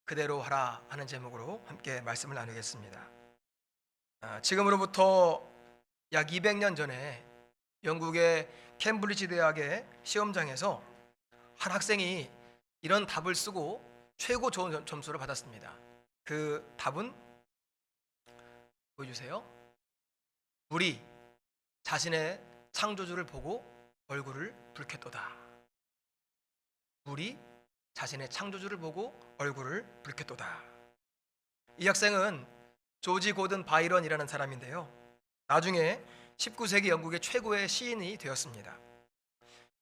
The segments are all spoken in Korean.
그대로 하라 하는 제목으로 함께 말씀을 나누겠습니다. 지금으로부터 약 200년 전에 영국의 캠브리지 대학의 시험장에서 한 학생이 이런 답을 쓰고 최고 좋은 점수를 받았습니다. 그 답은 보여주세요. 물이 자신의 창조주를 보고 얼굴을 붉혔도다. 물이 자신의 창조주를 보고 얼굴을 붉혔도다. 이 학생은 조지 고든 바이런이라는 사람인데요, 나중에 19세기 영국의 최고의 시인이 되었습니다.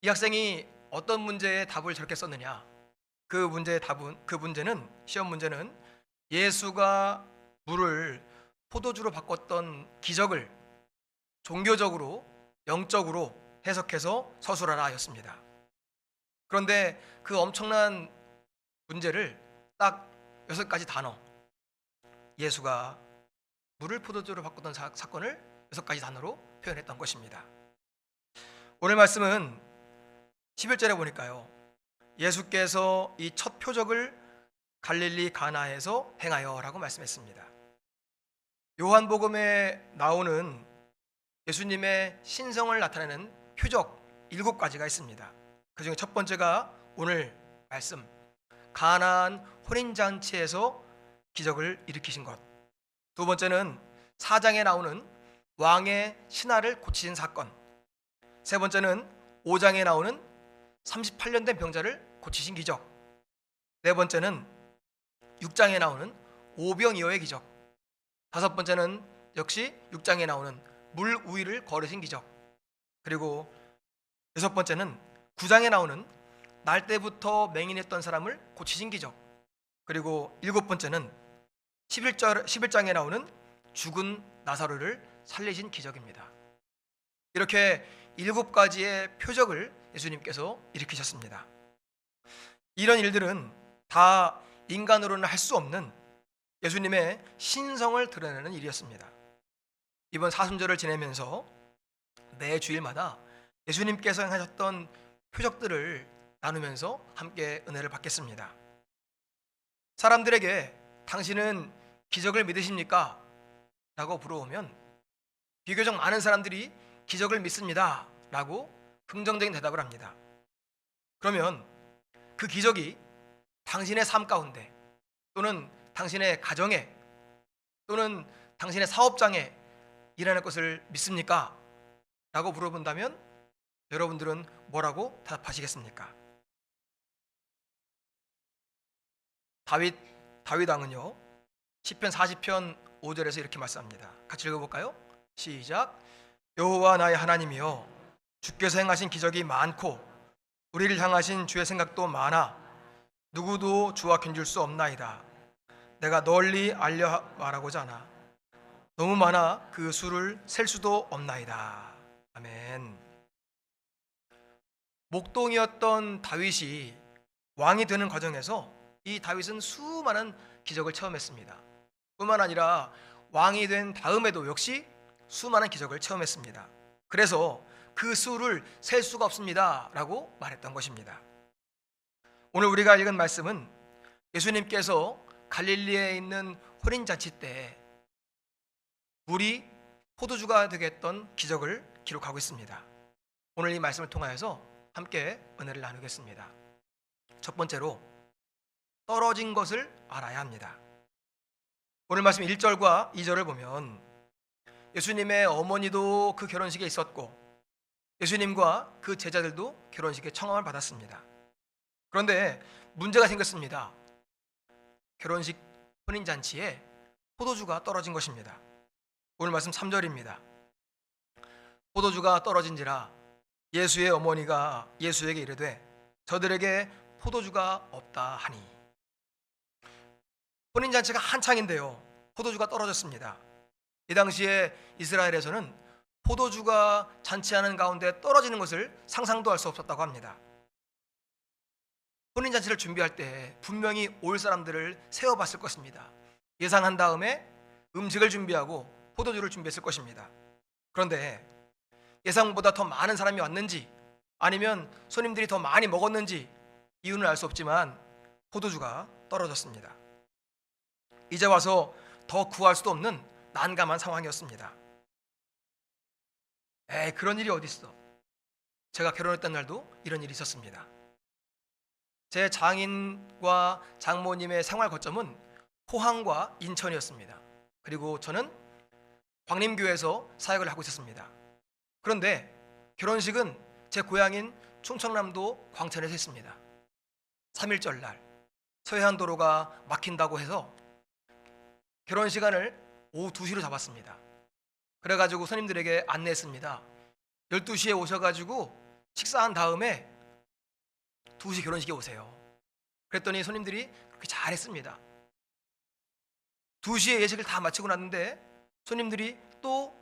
이 학생이 어떤 문제에 답을 저렇게 썼느냐? 그 문제는 시험 문제는 예수가 물을 포도주로 바꿨던 기적을 종교적으로 영적으로 해석해서 서술하라 였습니다. 그런데 그 엄청난 문제를 딱 6가지 단어, 예수가 물을 포도주로 바꿨던 사건을 6가지 단어로 표현했던 것입니다. 오늘 말씀은 11절에 보니까요, 예수께서 이 첫 표적을 갈릴리 가나에서 행하여 라고 말씀했습니다. 요한복음에 나오는 예수님의 신성을 나타내는 표적 7가지가 있습니다. 그 중에 첫 번째가 오늘 말씀, 가나안 혼인잔치에서 기적을 일으키신 것. 두 번째는 4장에 나오는 왕의 신하를 고치신 사건. 세 번째는 5장에 나오는 38년 된 병자를 고치신 기적. 네 번째는 6장에 나오는 오병이어의 기적. 다섯 번째는 역시 6장에 나오는 물 위를 걸으신 기적. 그리고 여섯 번째는 9장에 나오는 날 때부터 맹인했던 사람을 고치신 기적. 그리고 일곱 번째는 11장에 나오는 죽은 나사로를 살리신 기적입니다. 이렇게 7가지의 표적을 예수님께서 일으키셨습니다. 이런 일들은 다 인간으로는 할 수 없는 예수님의 신성을 드러내는 일이었습니다. 이번 사순절을 지내면서 매 주일마다 예수님께서 행하셨던 표적들을 나누면서 함께 은혜를 받겠습니다. 사람들에게 당신은 기적을 믿으십니까? 라고 물어보면 비교적 많은 사람들이 기적을 믿습니다 라고 긍정적인 대답을 합니다. 그러면 그 기적이 당신의 삶 가운데 또는 당신의 가정에 또는 당신의 사업장에 일어날 것을 믿습니까? 라고 물어본다면 여러분들은 뭐라고 대답하시겠습니까? 다윗 왕은요, 시편 40편 5절에서 이렇게 말씀합니다. 같이 읽어볼까요? 시작. 여호와 나의 하나님이여, 주께서 행하신 기적이 많고 우리를 향하신 주의 생각도 많아 누구도 주와 견줄 수 없나이다. 내가 널리 알려 말하고자 하나 너무 많아 그 수를 셀 수도 없나이다. 아멘. 목동이었던 다윗이 왕이 되는 과정에서 이 다윗은 수많은 기적을 체험했습니다. 뿐만 아니라 왕이 된 다음에도 역시 수많은 기적을 체험했습니다. 그래서 그 수를 셀 수가 없습니다 라고 말했던 것입니다. 오늘 우리가 읽은 말씀은 예수님께서 갈릴리에 있는 혼인잔치 때 물이 포도주가 되게 했던 기적을 기록하고 있습니다. 오늘 이 말씀을 통하여서 함께 은혜를 나누겠습니다. 첫 번째로, 떨어진 것을 알아야 합니다. 오늘 말씀 1절과 2절을 보면 예수님의 어머니도 그 결혼식에 있었고 예수님과 그 제자들도 결혼식에 청함을 받았습니다. 그런데 문제가 생겼습니다. 결혼식 혼인잔치에 포도주가 떨어진 것입니다. 오늘 말씀 3절입니다. 포도주가 떨어진지라 예수의 어머니가 예수에게 이르되 저들에게 포도주가 없다 하니. 혼인잔치가 한창인데요, 포도주가 떨어졌습니다. 이 당시에 이스라엘에서는 포도주가 잔치하는 가운데 떨어지는 것을 상상도 할 수 없었다고 합니다. 혼인잔치를 준비할 때 분명히 올 사람들을 세어봤을 것입니다. 예상한 다음에 음식을 준비하고 포도주를 준비했을 것입니다. 그런데 예상보다 더 많은 사람이 왔는지 아니면 손님들이 더 많이 먹었는지 이유는 알 수 없지만 포도주가 떨어졌습니다. 이제 와서 더 구할 수도 없는 난감한 상황이었습니다. 그런 일이 어디 있어? 제가 결혼했던 날도 이런 일이 있었습니다. 제 장인과 장모님의 생활 거점은 포항과 인천이었습니다. 그리고 저는 광림교회에서 사역을 하고 있었습니다. 그런데 결혼식은 제 고향인 충청남도 광천에서 했습니다. 3.1절 날 서해안도로가 막힌다고 해서 결혼 시간을 오후 2시로 잡았습니다. 그래가지고 손님들에게 안내했습니다. 12시에 오셔가지고 식사한 다음에 2시 결혼식에 오세요. 그랬더니 손님들이 그렇게 잘했습니다. 2시에 예식을 다 마치고 났는데 손님들이 또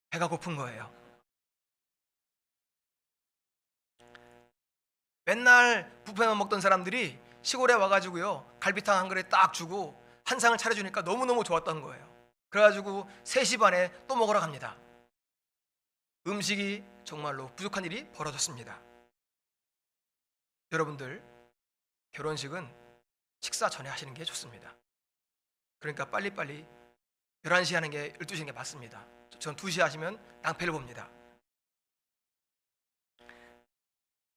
배가 고픈 거예요. 맨날 뷔페만 먹던 사람들이 시골에 와가지고요, 갈비탕 한 그릇 딱 주고 한 상을 차려주니까 너무너무 좋았던 거예요. 그래가지고 3시 반에 또 먹으러 갑니다. 음식이 정말로 부족한 일이 벌어졌습니다. 여러분들, 결혼식은 식사 전에 하시는 게 좋습니다. 그러니까 빨리빨리 11시에 하는 게 12시에 하는 게 맞습니다. 전 2시에 하시면 낭패를 봅니다.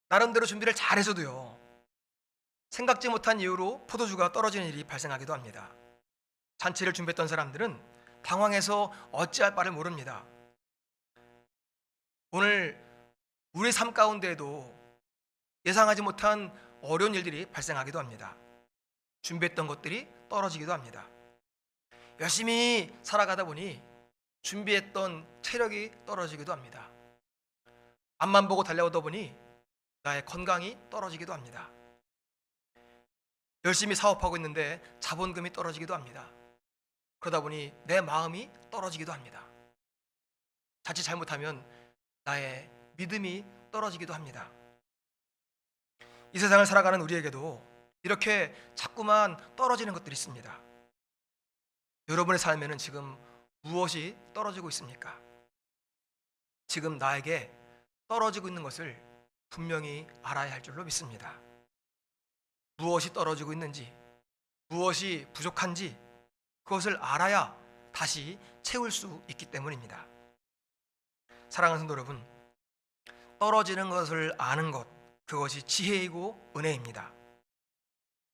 나름대로 준비를 잘해서도요, 생각지 못한 이유로 포도주가 떨어지는 일이 발생하기도 합니다. 잔치를 준비했던 사람들은 당황해서 어찌할 바를 모릅니다. 오늘 우리 삶 가운데에도 예상하지 못한 어려운 일들이 발생하기도 합니다. 준비했던 것들이 떨어지기도 합니다. 열심히 살아가다 보니 준비했던 체력이 떨어지기도 합니다. 앞만 보고 달려오다 보니 나의 건강이 떨어지기도 합니다. 열심히 사업하고 있는데 자본금이 떨어지기도 합니다. 그러다 보니 내 마음이 떨어지기도 합니다. 자칫 잘못하면 나의 믿음이 떨어지기도 합니다. 이 세상을 살아가는 우리에게도 이렇게 자꾸만 떨어지는 것들이 있습니다. 여러분의 삶에는 지금 무엇이 떨어지고 있습니까? 지금 나에게 떨어지고 있는 것을 분명히 알아야 할 줄로 믿습니다. 무엇이 떨어지고 있는지, 무엇이 부족한지 그것을 알아야 다시 채울 수 있기 때문입니다. 사랑하는 성도 여러분, 떨어지는 것을 아는 것, 그것이 지혜이고 은혜입니다.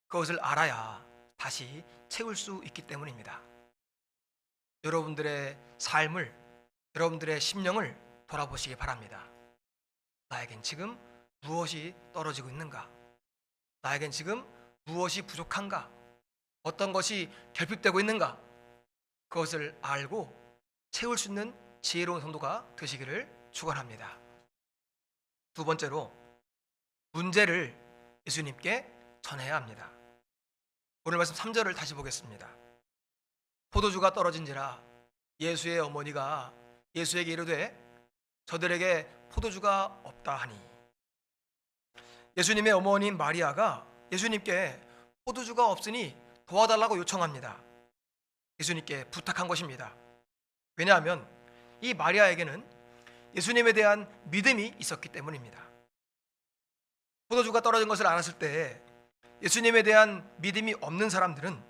그것을 알아야 다시 채울 수 있기 때문입니다. 여러분들의 삶을, 여러분들의 심령을 돌아보시기 바랍니다. 나에겐 지금 무엇이 떨어지고 있는가? 나에겐 지금 무엇이 부족한가? 어떤 것이 결핍되고 있는가? 그것을 알고 채울 수 있는 지혜로운 성도가 되시기를 축원합니다. 두 번째로, 문제를 예수님께 전해야 합니다. 오늘 말씀 3절을 다시 보겠습니다. 포도주가 떨어진지라 예수의 어머니가 예수에게 이르되 저들에게 포도주가 없다 하니. 예수님의 어머니인 마리아가 예수님께 포도주가 없으니 도와달라고 요청합니다. 예수님께 부탁한 것입니다. 왜냐하면 이 마리아에게는 예수님에 대한 믿음이 있었기 때문입니다. 포도주가 떨어진 것을 알았을 때 예수님에 대한 믿음이 없는 사람들은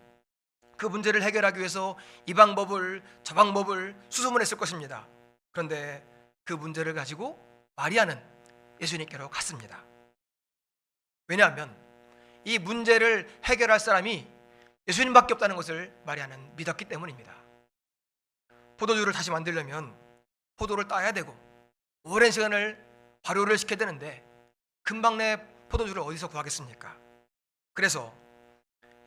그 문제를 해결하기 위해서 이 방법을 저 방법을 수소문했을 것입니다. 그런데 그 문제를 가지고 마리아는 예수님께로 갔습니다. 왜냐하면 이 문제를 해결할 사람이 예수님밖에 없다는 것을 마리아는 믿었기 때문입니다. 포도주를 다시 만들려면 포도를 따야 되고 오랜 시간을 발효를 시켜야 되는데 금방 내 포도주를 어디서 구하겠습니까? 그래서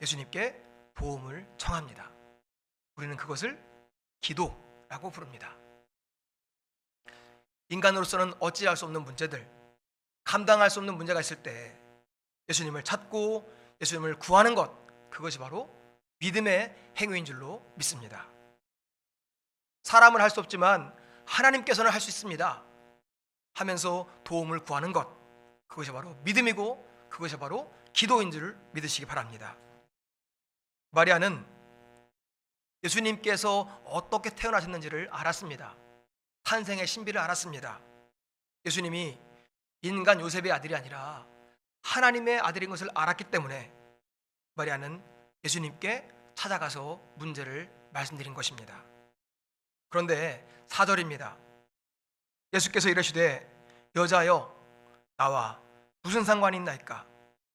예수님께 도움을 청합니다. 우리는 그것을 기도라고 부릅니다. 인간으로서는 어찌할 수 없는 문제들, 감당할 수 없는 문제가 있을 때 예수님을 찾고 예수님을 구하는 것, 그것이 바로 믿음의 행위인 줄로 믿습니다. 사람은 할 수 없지만 하나님께서는 할 수 있습니다 하면서 도움을 구하는 것, 그것이 바로 믿음이고 그것이 바로 기도인 줄 믿으시기 바랍니다. 마리아는 예수님께서 어떻게 태어나셨는지를 알았습니다. 탄생의 신비를 알았습니다. 예수님이 인간 요셉의 아들이 아니라 하나님의 아들인 것을 알았기 때문에 마리아는 예수님께 찾아가서 문제를 말씀드린 것입니다. 그런데 4절입니다. 예수께서 이르시되 여자여 나와 무슨 상관이 있나이까?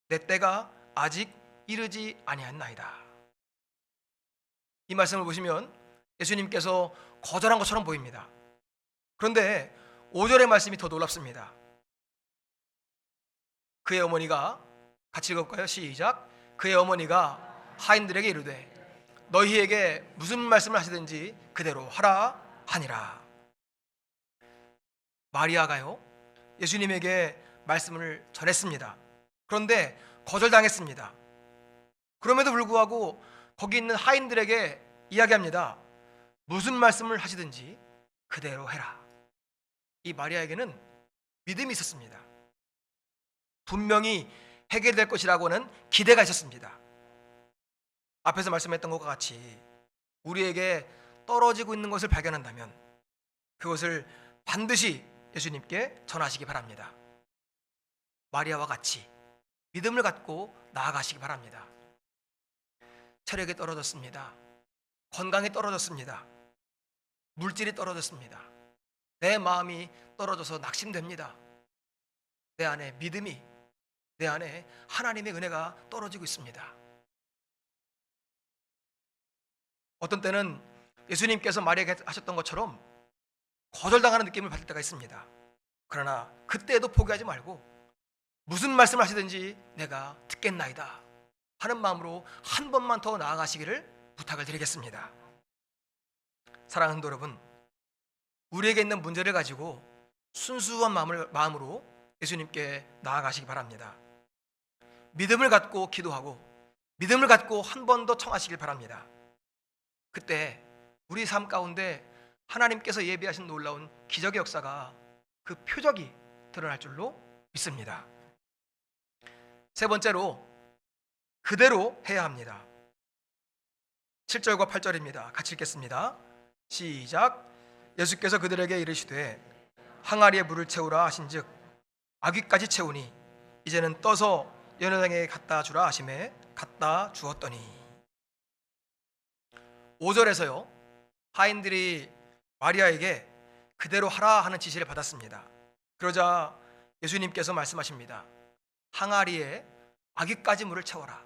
내 때가 아직 이르지 아니하였나이다. 이 말씀을 보시면 예수님께서 거절한 것처럼 보입니다. 그런데 5절의 말씀이 더 놀랍습니다. 그의 어머니가, 같이 읽어볼까요? 시작. 그의 어머니가 하인들에게 이르되 너희에게 무슨 말씀을 하시든지 그대로 하라 하니라. 마리아가요 예수님에게 말씀을 전했습니다. 그런데 거절당했습니다. 그럼에도 불구하고 거기 있는 하인들에게 이야기합니다. 무슨 말씀을 하시든지 그대로 해라. 이 마리아에게는 믿음이 있었습니다. 분명히 해결될 것이라고는 기대가 있었습니다. 앞에서 말씀했던 것과 같이 우리에게 떨어지고 있는 것을 발견한다면 그것을 반드시 예수님께 전하시기 바랍니다. 마리아와 같이 믿음을 갖고 나아가시기 바랍니다. 체력이 떨어졌습니다. 건강이 떨어졌습니다. 물질이 떨어졌습니다. 내 마음이 떨어져서 낙심됩니다. 내 안에 믿음이, 내 안에 하나님의 은혜가 떨어지고 있습니다. 어떤 때는 예수님께서 마리아에게 하셨던 것처럼 거절당하는 느낌을 받을 때가 있습니다. 그러나 그때에도 포기하지 말고 무슨 말씀을 하시든지 내가 듣겠나이다 하는 마음으로 한 번만 더 나아가시기를 부탁을 드리겠습니다. 사랑하는 여러분, 우리에게 있는 문제를 가지고 순수한 마음으로 예수님께 나아가시기 바랍니다. 믿음을 갖고 기도하고 믿음을 갖고 한 번 더 청하시길 바랍니다. 그때 우리 삶 가운데 하나님께서 예비하신 놀라운 기적의 역사가 그 표적이 드러날 줄로 믿습니다. 세 번째로 그대로 해야 합니다. 7절과 8절입니다. 같이 읽겠습니다. 시작. 예수께서 그들에게 이르시되 항아리에 물을 채우라 하신즉 아귀까지 채우니 이제는 떠서 연회장에게 갖다 주라 하시매 갖다 주었더니. 5절에서요 하인들이 마리아에게 그대로 하라 하는 지시를 받았습니다. 그러자 예수님께서 말씀하십니다. 항아리에 아귀까지 물을 채워라.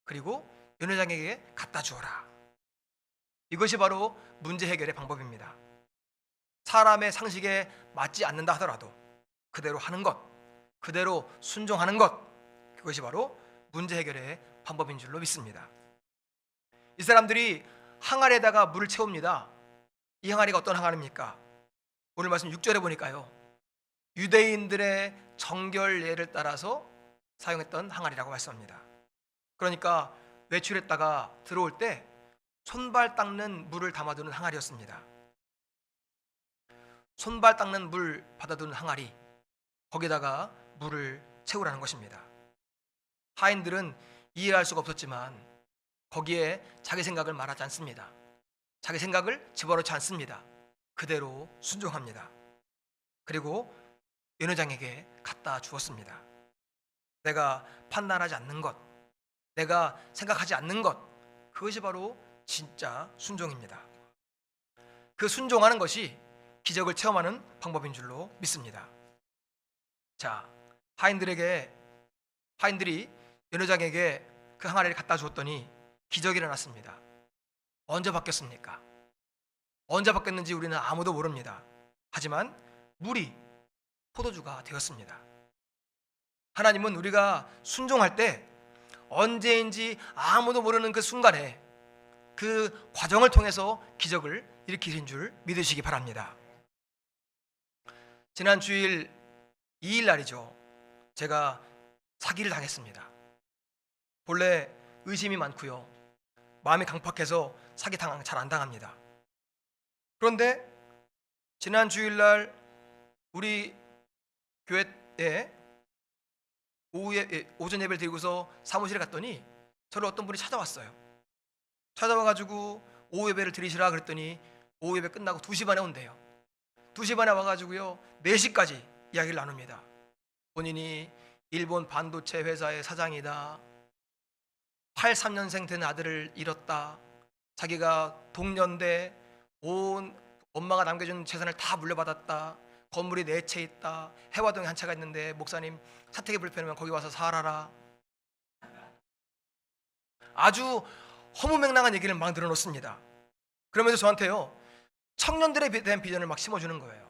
그리고 연회장에게 갖다 주어라. 이것이 바로 문제 해결의 방법입니다. 사람의 상식에 맞지 않는다 하더라도 그대로 하는 것, 그대로 순종하는 것, 그것이 바로 문제 해결의 방법인 줄로 믿습니다. 이 사람들이 항아리에다가 물을 채웁니다. 이 항아리가 어떤 항아리입니까? 오늘 말씀 6절에 보니까요 유대인들의 정결 예를 따라서 사용했던 항아리라고 말씀합니다. 그러니까 외출했다가 들어올 때 손발 닦는 물을 담아두는 항아리였습니다. 손발 닦는 물 받아두는 항아리, 거기다가 물을 채우라는 것입니다. 하인들은 이해할 수가 없었지만 거기에 자기 생각을 말하지 않습니다. 자기 생각을 집어넣지 않습니다. 그대로 순종합니다. 그리고 연회장에게 갖다 주었습니다. 내가 판단하지 않는 것, 내가 생각하지 않는 것, 그것이 바로 진짜 순종입니다. 그 순종하는 것이 기적을 체험하는 방법인 줄로 믿습니다. 자, 하인들이 연회장에게 그 항아리를 갖다 주었더니 기적이 일어났습니다. 언제 바뀌었습니까? 언제 바뀌었는지 우리는 아무도 모릅니다. 하지만 물이 포도주가 되었습니다. 하나님은 우리가 순종할 때 언제인지 아무도 모르는 그 순간에 그 과정을 통해서 기적을 일으키신 줄 믿으시기 바랍니다. 지난 주일 2일 날이죠. 제가 사기를 당했습니다. 본래 의심이 많고요. 마음이 강팍해서 사기 잘 안 당합니다. 그런데 지난 주일날 우리 교회에 오전 예배를 드리고서 사무실에 갔더니 저를 어떤 분이 찾아왔어요. 찾아와가지고 오후 예배를 드리시라 그랬더니 오후 예배 끝나고 2시 반에 온대요. 2시 반에 와가지고요 4시까지 이야기를 나눕니다. 본인이 일본 반도체 회사의 사장이다, 83년생 된 아들을 잃었다. 자기가 동년대 온 엄마가 남겨준 재산을 다 물려받았다. 건물이 4채 있다. 해화동에 한 채가 있는데 목사님 사택이 불편하면 거기 와서 살아라. 아주 허무맹랑한 얘기를 막 늘어놓습니다. 그러면서 저한테요, 청년들에 대한 비전을 막 심어주는 거예요.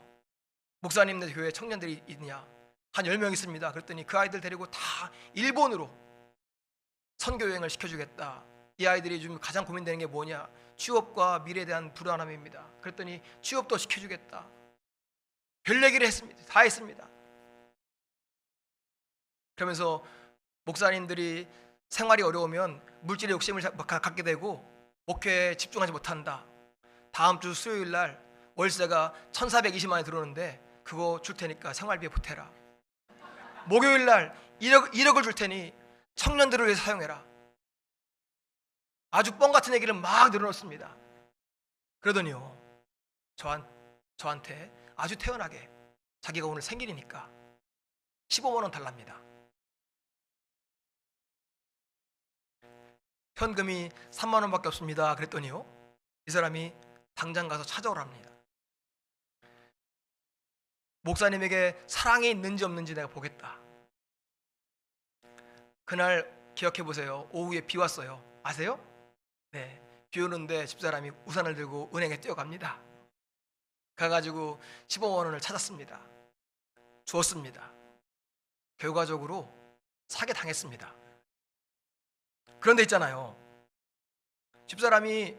목사님네 교회에 청년들이 있냐? 한 10명 있습니다. 그랬더니 그 아이들 데리고 다 일본으로 선교 여행을 시켜주겠다. 이 아이들이 좀 가장 고민되는 게 뭐냐? 취업과 미래에 대한 불안함입니다. 그랬더니 취업도 시켜주겠다. 별 얘기를 했습니다. 다 했습니다. 그러면서 목사님들이 생활이 어려우면 물질의 욕심을 갖게 되고 목회에 집중하지 못한다. 다음 주 수요일 날 월세가 1,420만 원이 들어오는데 그거 줄 테니까 생활비에 보태라. 목요일 날 1억을 줄 테니 청년들을 위해서 사용해라. 아주 뻥 같은 얘기를 막 늘어놓습니다. 그러더니요, 저한테 아주 태연하게 자기가 오늘 생일이니까 15만 원 달랍니다. 현금이 3만 원밖에 없습니다. 그랬더니요, 이 사람이 당장 가서 찾아오랍니다. 목사님에게 사랑이 있는지 없는지 내가 보겠다. 그날 기억해 보세요. 오후에 비 왔어요. 아세요? 네, 비 오는데 집사람이 우산을 들고 은행에 뛰어갑니다. 가가지고 15만 원을 찾았습니다. 주었습니다. 결과적으로 사기 당했습니다. 그런데 있잖아요, 집사람이,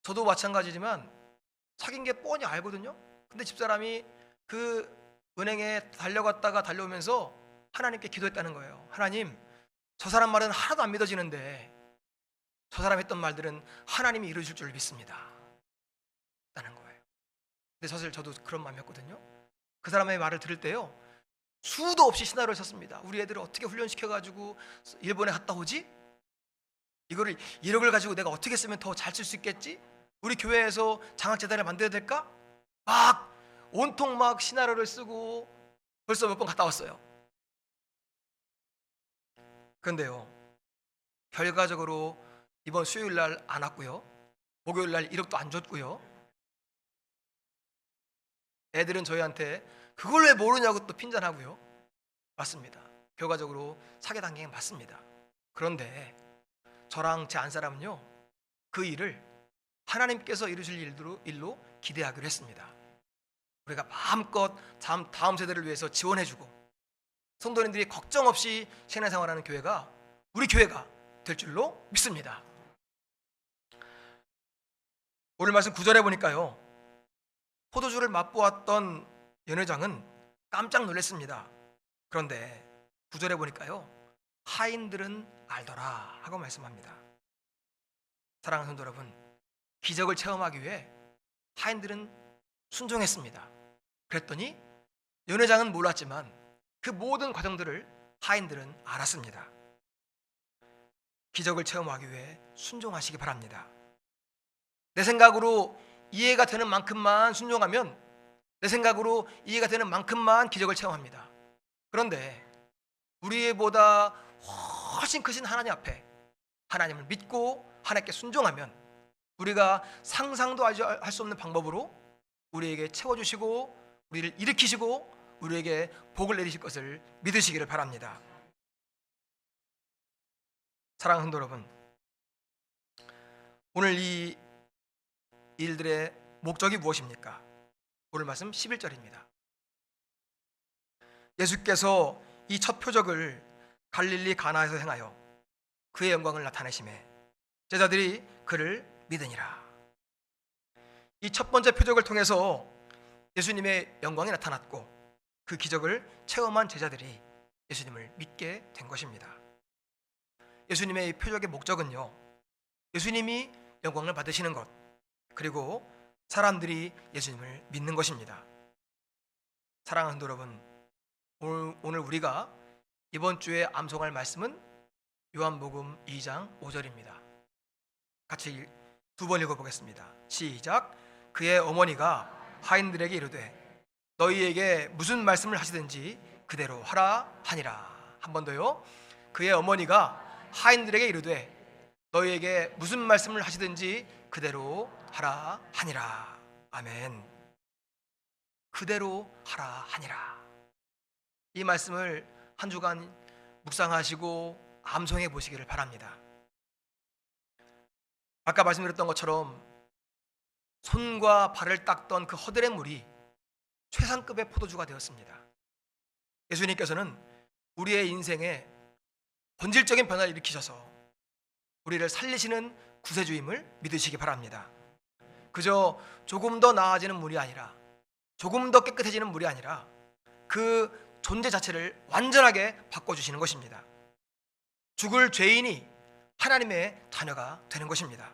저도 마찬가지지만 사귄 게 뻔히 알거든요. 근데 집사람이 그 은행에 달려갔다가 달려오면서 하나님께 기도했다는 거예요. 하나님, 저 사람 말은 하나도 안 믿어지는데 저 사람 했던 말들은 하나님이 이루실 줄 믿습니다 라는 거예요. 근데 사실 저도 그런 마음이었거든요. 그 사람의 말을 들을 때요, 수도 없이 시나리오를 썼습니다. 우리 애들을 어떻게 훈련시켜가지고 일본에 갔다 오지? 이거를 1억을 가지고 내가 어떻게 쓰면 더 잘 쓸 수 있겠지? 우리 교회에서 장학재단을 만들어야 될까? 막 온통 막 시나리오를 쓰고 벌써 몇 번 갔다 왔어요. 그런데요, 결과적으로 이번 수요일 날 안 왔고요, 목요일 날 1억도 안 줬고요, 애들은 저희한테 그걸 왜 모르냐고 또 핀잔하고요. 맞습니다. 결과적으로 사기당한 게 맞습니다. 그런데 저랑 제 안사람은요, 그 일을 하나님께서 이루실 일로 기대하기로 했습니다. 우리가 마음껏 다음 세대를 위해서 지원해주고 성도님들이 걱정 없이 신앙생활하는 교회가 우리 교회가 될 줄로 믿습니다. 오늘 말씀 9절에 보니까요, 포도주를 맛보았던 연회장은 깜짝 놀랐습니다. 그런데 9절에 보니까요, 하인들은 알더라 하고 말씀합니다. 사랑하는 성도 여러분, 기적을 체험하기 위해 하인들은 순종했습니다. 그랬더니 연회장은 몰랐지만 그 모든 과정들을 하인들은 알았습니다. 기적을 체험하기 위해 순종하시기 바랍니다. 내 생각으로 이해가 되는 만큼만 순종하면, 내 생각으로 이해가 되는 만큼만 기적을 체험합니다. 그런데 우리보다 훨씬 크신 하나님 앞에 하나님을 믿고 하나님께 순종하면 우리가 상상도 할 수 없는 방법으로 우리에게 채워주시고 우리를 일으키시고 우리에게 복을 내리실 것을 믿으시기를 바랍니다. 사랑하는 성도 여러분, 오늘 이 일들의 목적이 무엇입니까? 오늘 말씀 11절입니다. 예수께서 이 첫 표적을 갈릴리 가나에서 행하여 그의 영광을 나타내심에 제자들이 그를 믿으니라. 이 첫 번째 표적을 통해서 예수님의 영광이 나타났고 그 기적을 체험한 제자들이 예수님을 믿게 된 것입니다. 예수님의 이 표적의 목적은요, 예수님이 영광을 받으시는 것, 그리고 사람들이 예수님을 믿는 것입니다. 사랑하는 성도 여러분, 오늘 우리가 이번 주에 암송할 말씀은 요한복음 2장 5절입니다. 같이 두 번 읽어보겠습니다. 시작. 그의 어머니가 하인들에게 이르되 너희에게 무슨 말씀을 하시든지 그대로 하라 하니라. 한 번 더요. 그의 어머니가 하인들에게 이르되 너희에게 무슨 말씀을 하시든지 그대로 하라 하니라. 아멘. 그대로 하라 하니라. 이 말씀을 한 주간 묵상하시고 암송해 보시기를 바랍니다. 아까 말씀드렸던 것처럼 손과 발을 닦던 그 허들의 물이 최상급의 포도주가 되었습니다. 예수님께서는 우리의 인생에 본질적인 변화를 일으키셔서 우리를 살리시는 구세주임을 믿으시기 바랍니다. 그저 조금 더 나아지는 물이 아니라, 조금 더 깨끗해지는 물이 아니라 그 존재 자체를 완전하게 바꿔주시는 것입니다. 죽을 죄인이 하나님의 자녀가 되는 것입니다.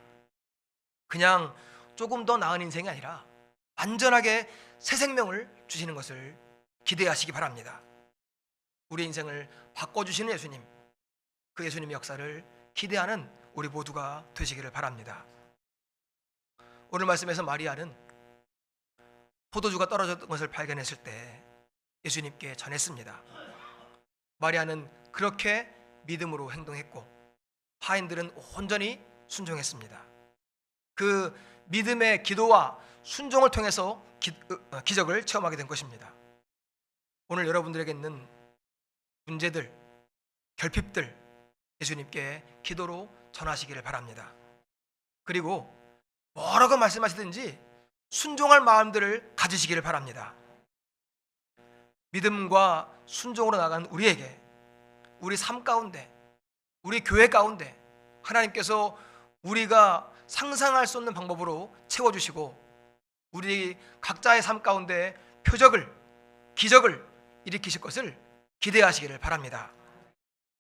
그냥 조금 더 나은 인생이 아니라 완전하게 새 생명을 주시는 것을 기대하시기 바랍니다. 우리 인생을 바꿔주시는 예수님, 그 예수님의 역사를 기대하는 우리 모두가 되시기를 바랍니다. 오늘 말씀에서 마리아는 포도주가 떨어졌던 것을 발견했을 때 예수님께 전했습니다. 마리아는 그렇게 믿음으로 행동했고 하인들은 온전히 순종했습니다. 그 믿음의 기도와 순종을 통해서 기적을 체험하게 된 것입니다. 오늘 여러분들에게 있는 문제들, 결핍들 예수님께 기도로 전하시기를 바랍니다. 그리고 뭐라고 말씀하시든지 순종할 마음들을 가지시기를 바랍니다. 믿음과 순종으로 나간 우리에게, 우리 삶 가운데, 우리 교회 가운데 하나님께서 우리가 상상할 수 없는 방법으로 채워주시고 우리 각자의 삶 가운데 표적을, 기적을 일으키실 것을 기대하시기를 바랍니다.